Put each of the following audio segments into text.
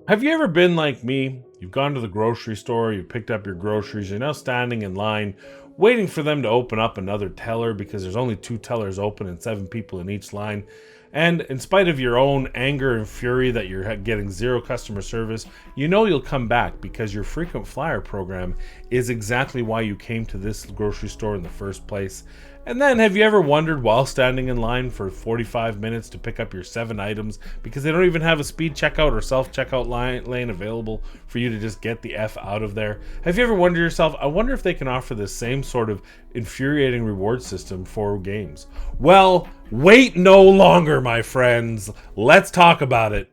Have you ever been like me? You've gone to the grocery store, you've picked up your groceries, you're now standing in line waiting for them to open up another teller because there's only 2 tellers open and 7 people in each line. And in spite of your own anger and fury that you're getting zero customer service, you know you'll come back because your frequent flyer program is exactly why you came to this grocery store in the first place. And then, have you ever wondered while standing in line for 45 minutes to pick up your 7 items because they don't even have a speed checkout or self checkout lane available for you to just get the F out of there? Have you ever wondered yourself, I wonder if they can offer this same sort of infuriating reward system for games? Well, wait no longer, my friends. Let's talk about it.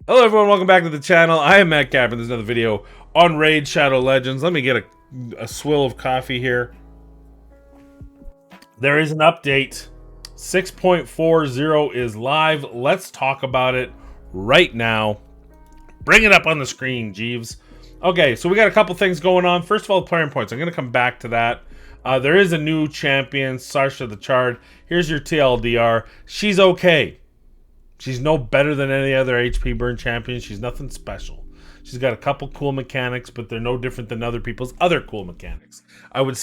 Hello everyone, welcome back to the channel. I am Matt Capper. There's another video on Raid Shadow Legends. Let me get a swill of coffee here. There is an update. 6.40 is live. Let's talk about it right now. Bring it up on the screen, Jeeves. Okay, so we got a couple things going on. First of all, the Plarium points. I'm going to come back to that. There is a new champion, Sarsha the Charred. Here's your TLDR. She's okay. She's no better than any other HP burn champion. She's nothing special. She's got a couple cool mechanics, but they're no different than other people's other cool mechanics. I would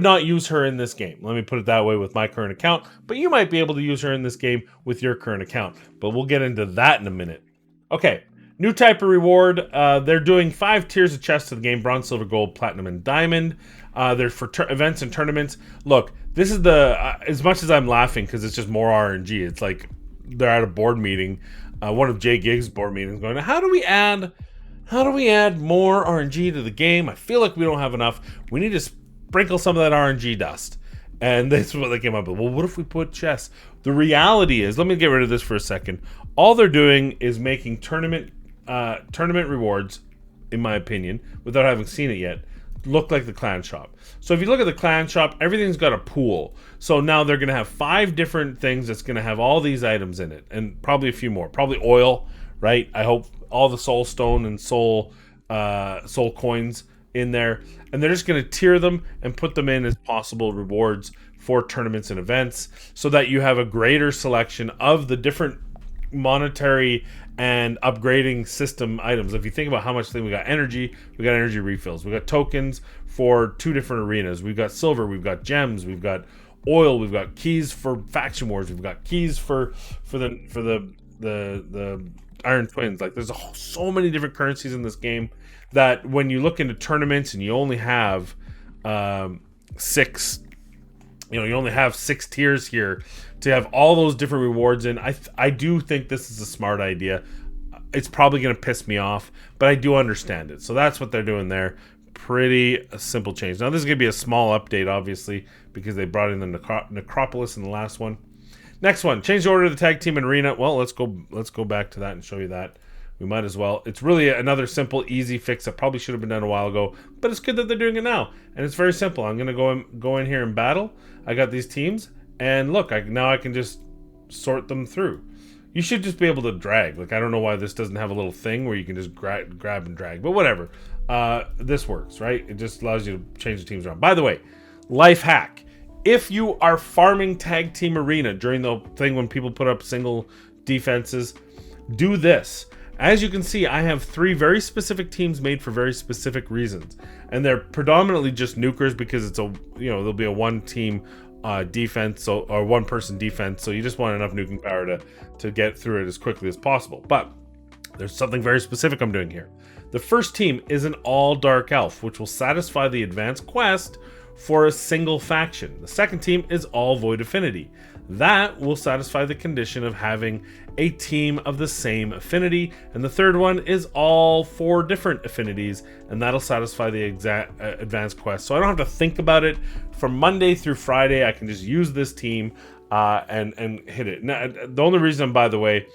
not use her in this game. Let me put it that way with my current account, but you might be able to use her in this game with your current account. But we'll get into that in a minute. Okay, new type of reward. They're doing 5 tiers of chests to the game: bronze, silver, gold, platinum, and diamond. They're for events and tournaments. Look, this is the as much as I'm laughing because it's just more RNG. It's like they're at a board meeting, one of Jay Gigg's board meetings, going, how do we add more RNG to the game? I feel like we don't have enough. We need to sprinkle some of that RNG dust. And that's what they came up with. Well, what if we put chests? The reality is, let me get rid of this for a second. All they're doing is making tournament rewards, in my opinion, without having seen it yet, look like the clan shop. So if you look at the clan shop, everything's got a pool. So now they're going to have 5 different things that's going to have all these items in it, and probably a few more. Probably oil, right? I hope all the soul stone and soul coins in there, and they're just going to tier them and put them in as possible rewards for tournaments and events, so that you have a greater selection of the different monetary and upgrading system items. If you think about how much we got energy refills, we got tokens for 2 different arenas, we've got silver, we've got gems, we've got oil, we've got keys for faction wars, we've got keys for the Iron Twins. Like, there's so many different currencies in this game that when you look into tournaments and you only have 6, you only have 6 tiers here to have all those different rewards in. I do think this is a smart idea. It's probably going to piss me off, but I do understand it. So that's what they're doing there. Pretty simple change. Now, this is going to be a small update, obviously, because they brought in the Necropolis in the last one. Next one, change the order of the tag team and arena. Well, let's go back to that and show you that. We might as well. It's really another simple, easy fix that probably should have been done a while ago, but it's good that they're doing it now. And it's very simple. I'm going to go in here and battle. I got these teams, and look, now I can just sort them through. You should just be able to drag. Like, I don't know why this doesn't have a little thing where you can just grab and drag, but whatever. This works, right? It just allows you to change the teams around. By the way, life hack. If you are farming tag team arena during the thing when people put up single defenses, do this. As you can see, I have 3 very specific teams made for very specific reasons, and they're predominantly just nukers because it's there'll be a 1-team defense, or 1-person defense, so you just want enough nuking power to get through it as quickly as possible. But there's something very specific I'm doing here. The first team is an all dark elf, which will satisfy the advanced quest for a single faction. The second team is all void affinity. That will satisfy the condition of having a team of the same affinity. And the third one is all 4 different affinities, and that'll satisfy the exact advanced quest. So I don't have to think about it. From Monday through Friday, I can just use this team and hit it. Now, the only reason, by the way,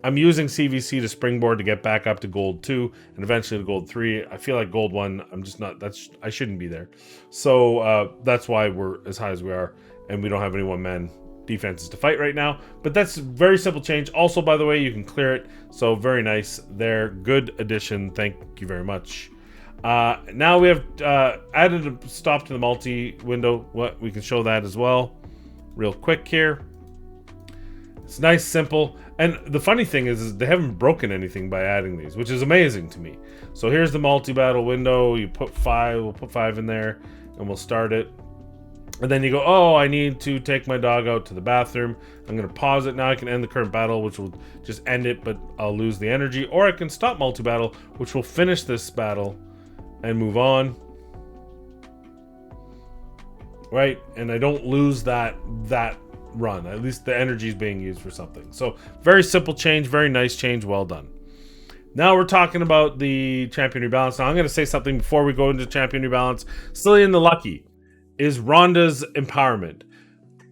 I'm using CVC to springboard to get back up to gold 2 and eventually to gold 3. I feel like gold 1, I'm just not, I shouldn't be there. So that's why we're as high as we are, and we don't have any 1-man defenses to fight right now. But that's a very simple change. Also, by the way, you can clear it. So very nice there. Good addition. Thank you very much. Now we have added a stop to the multi window. What we can show that as well, real quick here. It's nice, simple, and the funny thing is they haven't broken anything by adding these, which is amazing to me. So here's the multi-battle window. You put 5. We'll put 5 in there, and we'll start it. And then you go, oh, I need to take my dog out to the bathroom. I'm going to pause it. Now I can end the current battle, which will just end it, but I'll lose the energy. Or I can stop multi-battle, which will finish this battle and move on. Right? And I don't lose that run. At least the energy is being used for something. So very simple change, very nice change. Well done. Now we're talking about the Champion Rebalance. Now I'm going to say something before we go into Champion Rebalance. Cillian the Lucky is Rhonda's empowerment.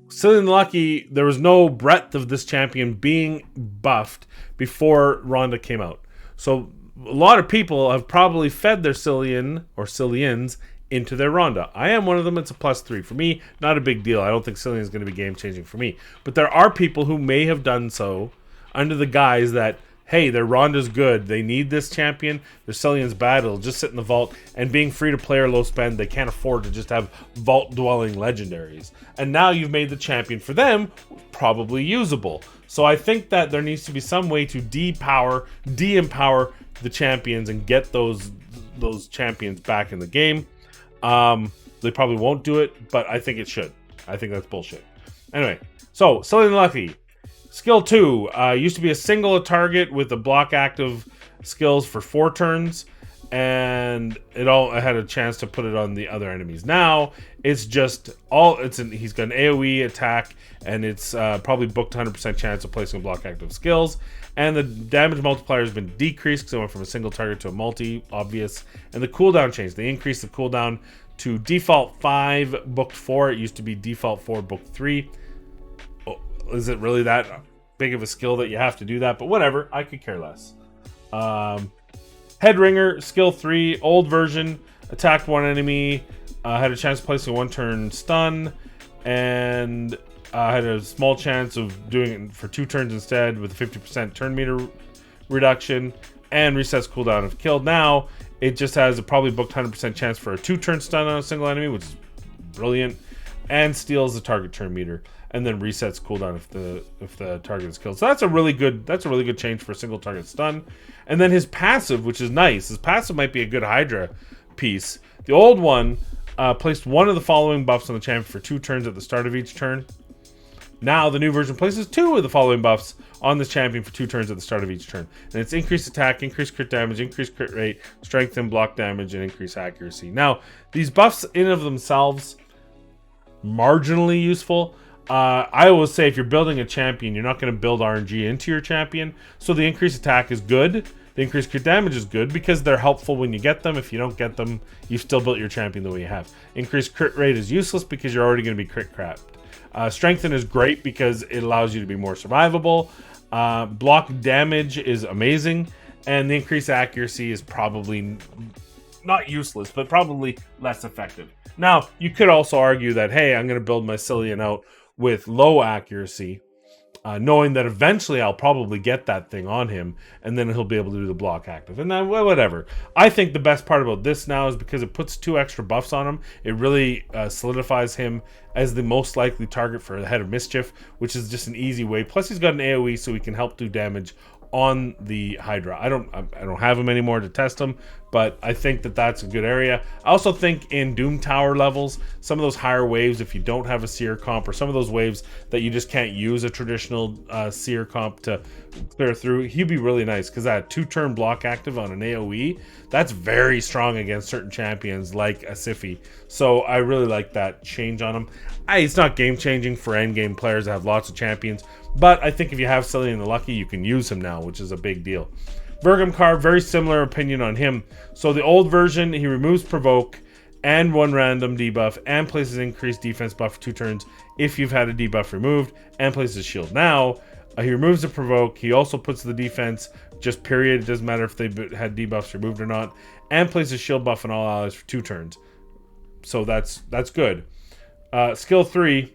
Cillian the Lucky, there was no breadth of this champion being buffed before Rhonda came out. So a lot of people have probably fed their Cillian or Cillians into their Rhonda. I am one of them. It's a +3. For me, not a big deal. I don't think Cillian is going to be game-changing for me. But there are people who may have done so under the guise that, hey, their Rhonda's good. They need this champion. Their Cillian's bad. It'll just sit in the vault. And being free to play or low spend, they can't afford to just have vault-dwelling legendaries. And now you've made the champion for them probably usable. So I think that there needs to be some way to de-empower the champions and get those champions back in the game. They probably won't do it, but I think it should. I think that's bullshit. Anyway, so Cillian the Lucky. Skill 2 used to be a single target with the block active skills for 4 turns, and it had a chance to put it on the other enemies. Now it's just he's got an AoE attack, and it's probably booked 100% chance of placing block active skills. And the damage multiplier has been decreased because it went from a single target to a multi, obvious. And the cooldown changed. They increased the cooldown to default 5, booked 4. It used to be default 4, booked 3. Oh, is it really that big of a skill that you have to do that? But whatever, I could care less. Headringer, skill 3, old version, attacked one enemy, had a chance of placing a 1-turn stun, and had a small chance of doing it for 2 turns instead with a 50% turn meter reduction, and resets cooldown if killed. Now it just has a probably booked 100% chance for a 2-turn stun on a single enemy, which is brilliant, and steals the target turn meter, and then resets cooldown if the target is killed. So that's a really good change for a single target stun. And then his passive, which is nice. His passive might be a good Hydra piece. The old one placed one of the following buffs on the champion for 2 turns at the start of each turn. Now the new version places 2 of the following buffs on this champion for 2 turns at the start of each turn. And it's increased attack, increased crit damage, increased crit rate, strength and block damage, and increased accuracy. Now, these buffs in of themselves, marginally useful. I always say if you're building a champion, you're not going to build RNG into your champion. So the increased attack is good. The increased crit damage is good because they're helpful when you get them. If you don't get them, you've still built your champion the way you have. Increased crit rate is useless because you're already going to be crit crapped. Strengthen is great because it allows you to be more survivable. Block damage is amazing. And the increased accuracy is probably not useless, but probably less effective. Now, you could also argue that, hey, I'm going to build my Cillian out with low accuracy, knowing that eventually I'll probably get that thing on him, and then he'll be able to do the block active. And then, well, whatever. I think the best part about this now is because it puts 2 extra buffs on him, it really solidifies him as the most likely target for the Head of Mischief, which is just an easy way. Plus, he's got an AoE, so he can help do damage on the Hydra. I don't have him anymore to test him, but I think that that's a good area. I also think in Doom Tower levels, some of those higher waves, if you don't have a Seer comp, or some of those waves that you just can't use a traditional Seer comp to clear through, he'd be really nice because that 2-turn block active on an AoE, that's very strong against certain champions like a Siphi. So I really like that change on him. It's not game changing for endgame players that have lots of champions, but I think if you have Cillian the Lucky, you can use him now, which is a big deal. Vergamcar, very similar opinion on him. So the old version, he removes Provoke and 1 random debuff and places increased defense buff for 2 turns if you've had a debuff removed, and places shield. Now, he removes the Provoke. He also puts the defense, just period. It doesn't matter if they had debuffs removed or not, and places shield buff on all allies for 2 turns. So that's good. Skill 3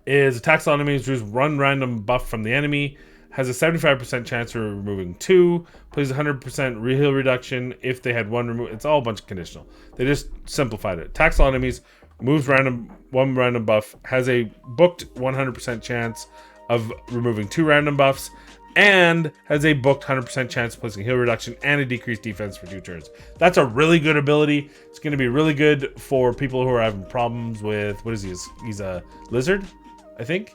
is attacks on enemies, choose 1 random buff from the enemy. has a 75% chance of removing 2, plays 100% heal reduction if they had 1 remove. It's all a bunch of conditional. They just simplified it. Attacks all enemies, moves one random buff, has a booked 100% chance of removing 2 random buffs, and has a booked 100% chance of placing heal reduction and a decreased defense for 2 turns. That's a really good ability. It's going to be really good for people who are having problems with, what is he? He's a lizard, I think.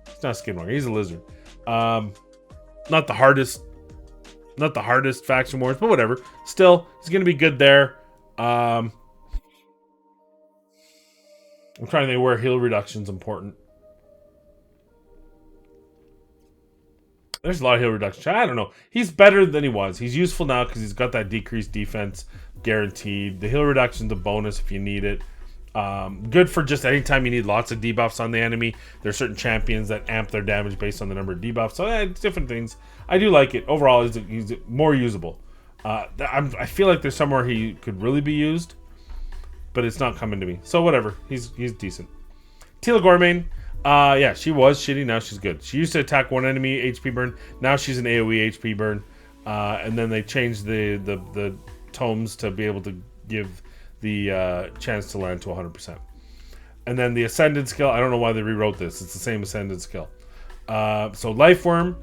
It's not a skinwalker. He's a lizard. Not the hardest faction wars, but whatever. Still, it's going to be good there. I'm trying to think where heal reduction is important. There's a lot of heal reduction. I don't know. He's better than he was. He's useful now because he's got that decreased defense guaranteed. The heal reduction's a bonus if you need it. Good for just anytime you need lots of debuffs on the enemy. There's certain champions that amp their damage based on the number of debuffs. So it's different things. I do like it. Overall, he's more usable. I feel like there's somewhere he could really be used, but it's not coming to me. So whatever. He's decent. Tila Gormain. Yeah, she was shitty. Now she's good. She used to attack one enemy, HP burn. Now she's an AoE HP burn. And then they changed the tomes to be able to give the chance to land to 100%. And then the Ascended skill, I don't know why they rewrote this. It's the same Ascended skill. So Life Worm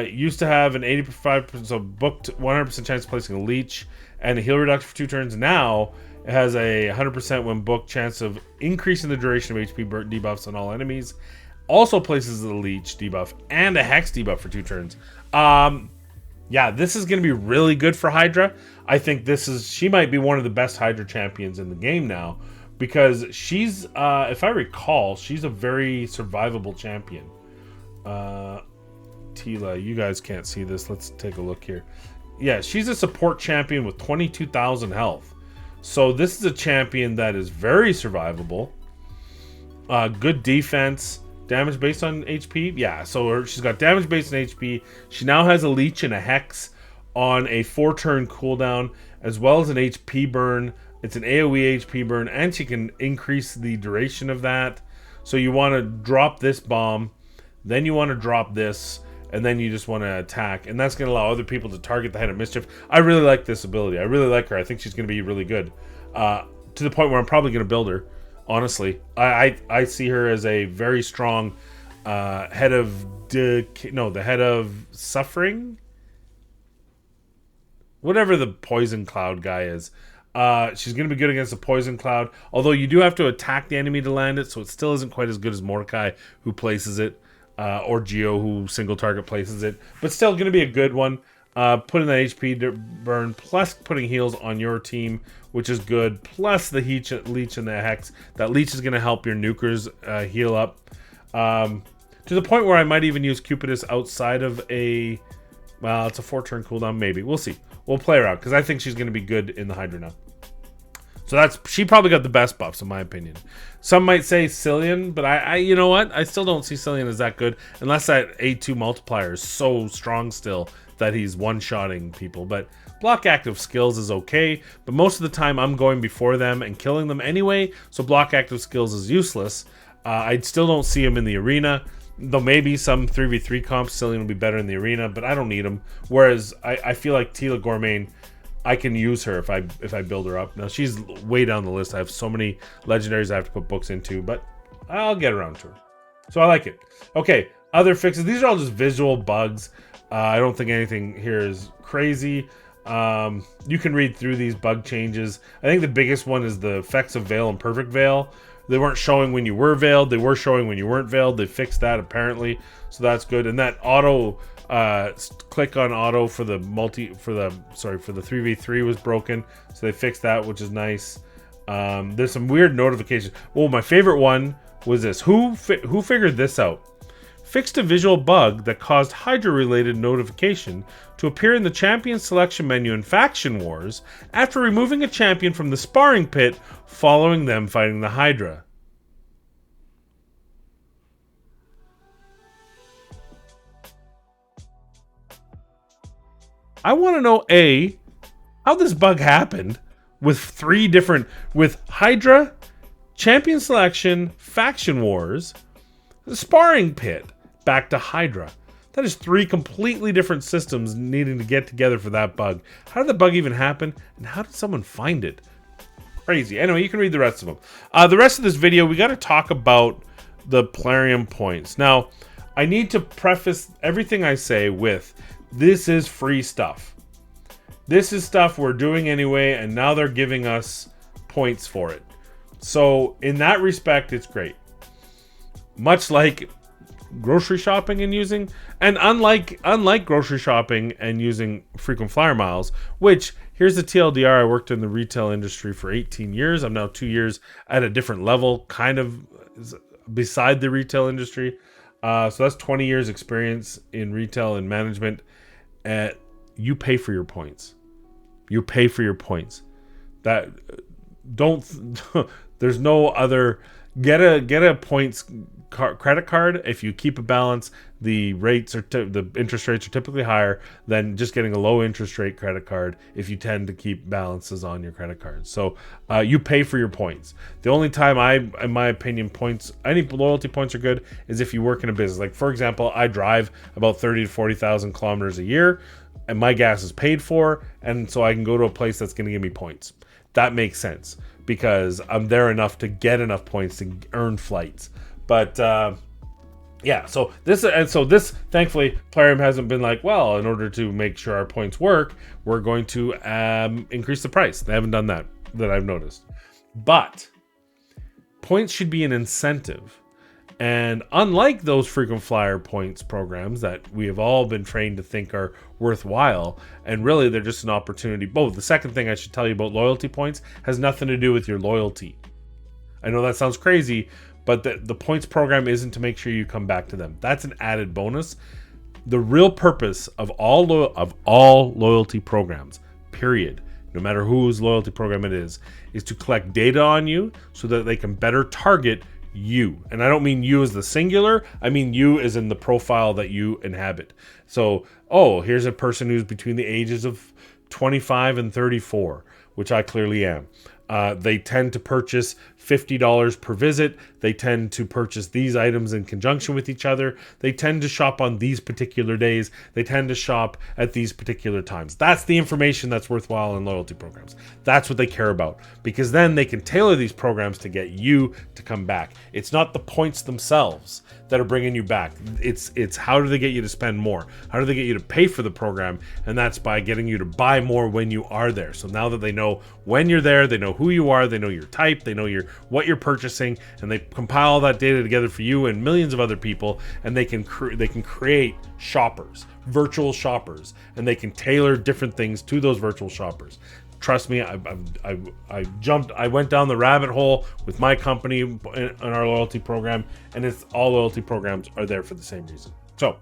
used to have an 85%, so booked 100% chance of placing a leech and a heal reduction for 2 turns. Now it has a 100% when booked chance of increasing the duration of HP debuffs on all enemies. Also places the leech debuff and a hex debuff for 2 turns. Yeah, this is going to be really good for Hydra. I think she might be one of the best Hydra champions in the game now, because she's, if I recall, she's a very survivable champion. Tila, you guys can't see this. Let's take a look here. Yeah, she's a support champion with 22,000 health. So this is a champion that is very survivable. Good defense. Damage based on HP. Yeah, so she's got damage based on HP. She now has a leech and a hex on a 4-turn cooldown, as well as an HP burn. It's an AoE HP burn, and she can increase the duration of that. So you want to drop this bomb, then you want to drop this, and then you just want to attack. And that's going to allow other people to target the Head of Mischief. I really like this ability. I really like her. I think she's going to be really good. To the point where I'm probably going to build her. Honestly, I see her as a very strong head of the head of suffering, whatever the poison cloud guy is. She's going to be good against the poison cloud, although you do have to attack the enemy to land it, so it still isn't quite as good as Mordecai, who places it, or Geo, who single target places it, but still going to be a good one. Putting that HP burn, plus putting heals on your team, which is good, plus the leech and the hex. That leech is going to help your nukers heal up. To the point where I might even use Cupidus outside of a... Well, it's a 4-turn cooldown, maybe. We'll see. We'll play around, because I think she's going to be good in the Hydra now. So she probably got the best buffs, in my opinion. Some might say Cillian, but I you know what? I still don't see Cillian as that good, unless that A2 multiplier is so strong still that he's one-shotting people. But block active skills is okay, but most of the time I'm going before them and killing them anyway, so block active skills is useless. I still don't see him in the arena, though maybe some 3v3 comps, Cillian will be better in the arena, but I don't need him. Whereas I feel like Tila Gormain, I can use her if I build her up. Now she's way down the list. I have so many legendaries I have to put books into, but I'll get around to her. So I like it. Okay, other fixes. These are all just visual bugs. I don't think anything here is crazy. You can read through these bug changes. I think the biggest one is the effects of Veil and Perfect Veil. They weren't showing when you were veiled. They were showing when you weren't veiled. They fixed that apparently, so that's good. And that auto click on auto for the 3v3 was broken, so they fixed that, which is nice. There's some weird notifications. Well, my favorite one was this. Who figured this out? Fixed a visual bug that caused Hydra-related notification to appear in the champion selection menu in Faction Wars after removing a champion from the sparring pit following them fighting the Hydra. I want to know, A, how this bug happened with with Hydra, champion selection, Faction Wars, the sparring pit, back to Hydra. That is 3 completely different systems needing to get together for that bug. How did the bug even happen? And how did someone find it? Crazy. Anyway, you can read the rest of them. The rest of this video, we got to talk about the Plarium points. Now, I need to preface everything I say with, this is free stuff. This is stuff we're doing anyway, and now they're giving us points for it. So in that respect, it's great. Much like grocery shopping and using, and unlike grocery shopping and using frequent flyer miles, which, here's the TLDR, I worked in the retail industry for 18 years. I'm now 2 years at a different level, kind of beside the retail industry. So that's 20 years experience in retail and management. You pay for your points. You pay for your points. That don't there's no other. Get a points credit card. If you keep a balance, the interest rates are typically higher than just getting a low interest rate credit card if you tend to keep balances on your credit card. So you pay for your points. The only time in my opinion, any loyalty points are good is if you work in a business. Like, for example, I drive about 30 to 40,000 kilometers a year, and my gas is paid for, and so I can go to a place that's going to give me points. That makes sense, because I'm there enough to get enough points to earn flights. But yeah, so this thankfully, Plarium hasn't been like, well, in order to make sure our points work, we're going to increase the price. They haven't done that I've noticed. But points should be an incentive. And unlike those frequent flyer points programs that we have all been trained to think are worthwhile, and really they're just an opportunity. The second thing I should tell you about loyalty points has nothing to do with your loyalty. I know that sounds crazy, but the points program isn't to make sure you come back to them. That's an added bonus. The real purpose of all loyalty programs, period, no matter whose loyalty program it is to collect data on you so that they can better target you. And I don't mean you as the singular, I mean you as in the profile that you inhabit. So, here's a person who's between the ages of 25 and 34, which I clearly am. They tend to purchase $50 per visit. They tend to purchase these items in conjunction with each other. They tend to shop on these particular days. They tend to shop at these particular times. That's the information that's worthwhile in loyalty programs. That's what they care about, because then they can tailor these programs to get you to come back. It's not the points themselves that are bringing you back. It's how do they get you to spend more? How do they get you to pay for the program? And that's by getting you to buy more when you are there. So now that they know when you're there, they know who you are, they know your type, they know what you're purchasing, and they compile all that data together for you and millions of other people, and they can create shoppers, virtual shoppers, and they can tailor different things to those virtual shoppers. Trust me, I went down the rabbit hole with my company in our loyalty program, and all loyalty programs are there for the same reason. So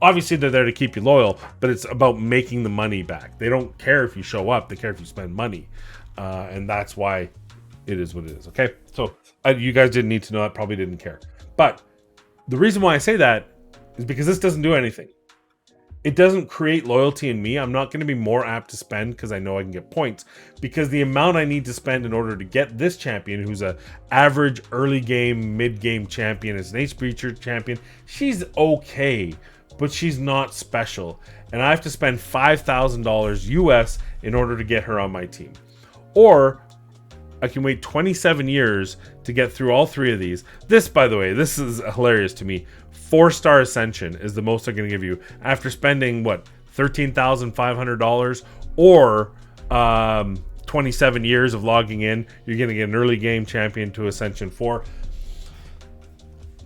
obviously they're there to keep you loyal, but it's about making the money back. They don't care if you show up, they care if you spend money. And that's why it is what it is. Okay, so you guys didn't need to know that, probably didn't care. But the reason why I say that is because this doesn't do anything. It doesn't create loyalty in me. I'm not going to be more apt to spend because I know I can get points, because the amount I need to spend in order to get this champion, who's a average early game, mid game champion, is an Ace Breacher champion. She's okay, but she's not special. And I have to spend $5,000 US in order to get her on my team. Or I can wait 27 years to get through all 3 of these. This, by the way, this is hilarious to me. 4-star Ascension is the most they're going to give you after spending, $13,500 or 27 years of logging in. You're going to get an early game champion to Ascension 4.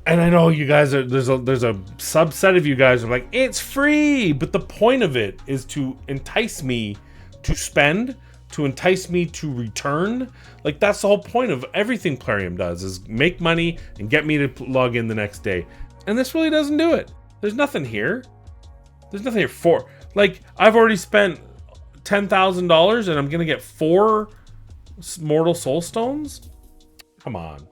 And I know you guys there's a subset of you guys are like, it's free, but the point of it is to entice me to spend, to entice me to return. Like, that's the whole point of everything Plarium does, is make money and get me to log in the next day. And this really doesn't do it. There's nothing here. There's nothing here for, like, I've already spent $10,000 and I'm gonna get 4 Mortal Soul Stones. Come on,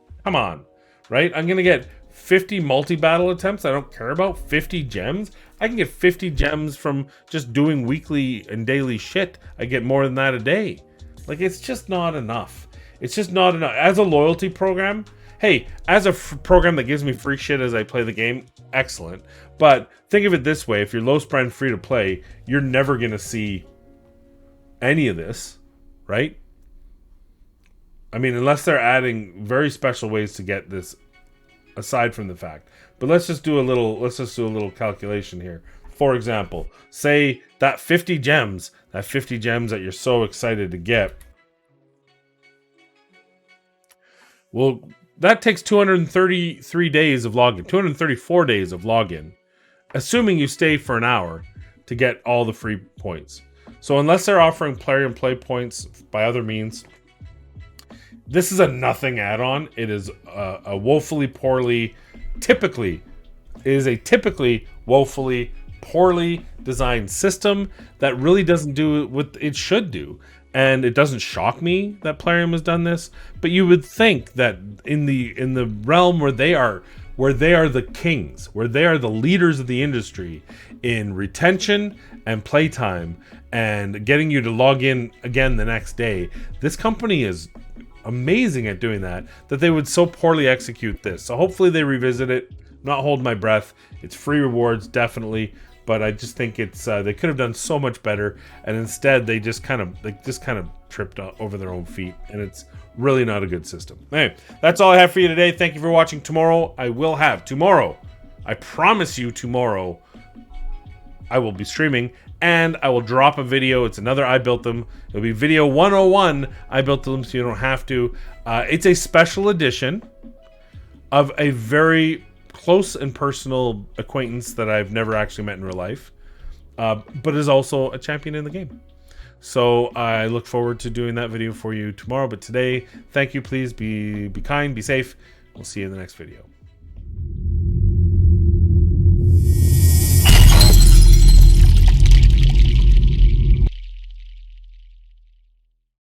right? I'm gonna get 50 multi-battle attempts I don't care about, 50 gems. I can get 50 gems from just doing weekly and daily shit. I get more than that a day. Like, it's just not enough. It's just not enough. As a loyalty program, hey, as a program that gives me free shit as I play the game, excellent. But think of it this way: if you're low spend free to play, you're never gonna see any of this, right? I mean, unless they're adding very special ways to get this aside from the fact. But let's just do a little calculation here. For example, say that 50 gems that you're so excited to get. Well, that takes 233 days of login, 234 days of login, assuming you stay for an hour to get all the free points. So unless they're offering Plarium play points by other means, this is a nothing add-on. It is a typically woefully poorly designed system that really doesn't do what it should do. And it doesn't shock me that Plarium has done this, but you would think that in the realm where they are the kings, where they are the leaders of the industry in retention and playtime and getting you to log in again the next day, this company is amazing at doing that they would so poorly execute this. So hopefully they revisit it. I'm not holding my breath. It's free rewards, definitely, but I just think it's they could have done so much better, and instead they just kind of tripped over their own feet, and it's really not a good system. Anyway, that's all I have for you today. Thank you for watching. Tomorrow I promise you, tomorrow I will be streaming and I will drop a video. It's another I Built Them. It'll be video 101 I Built Them, so you don't have to. It's a special edition of a very close and personal acquaintance that I've never actually met in real life, but is also a champion in the game. So I look forward to doing that video for you tomorrow. But today, thank you. Please be kind, be safe. We'll see you in the next video.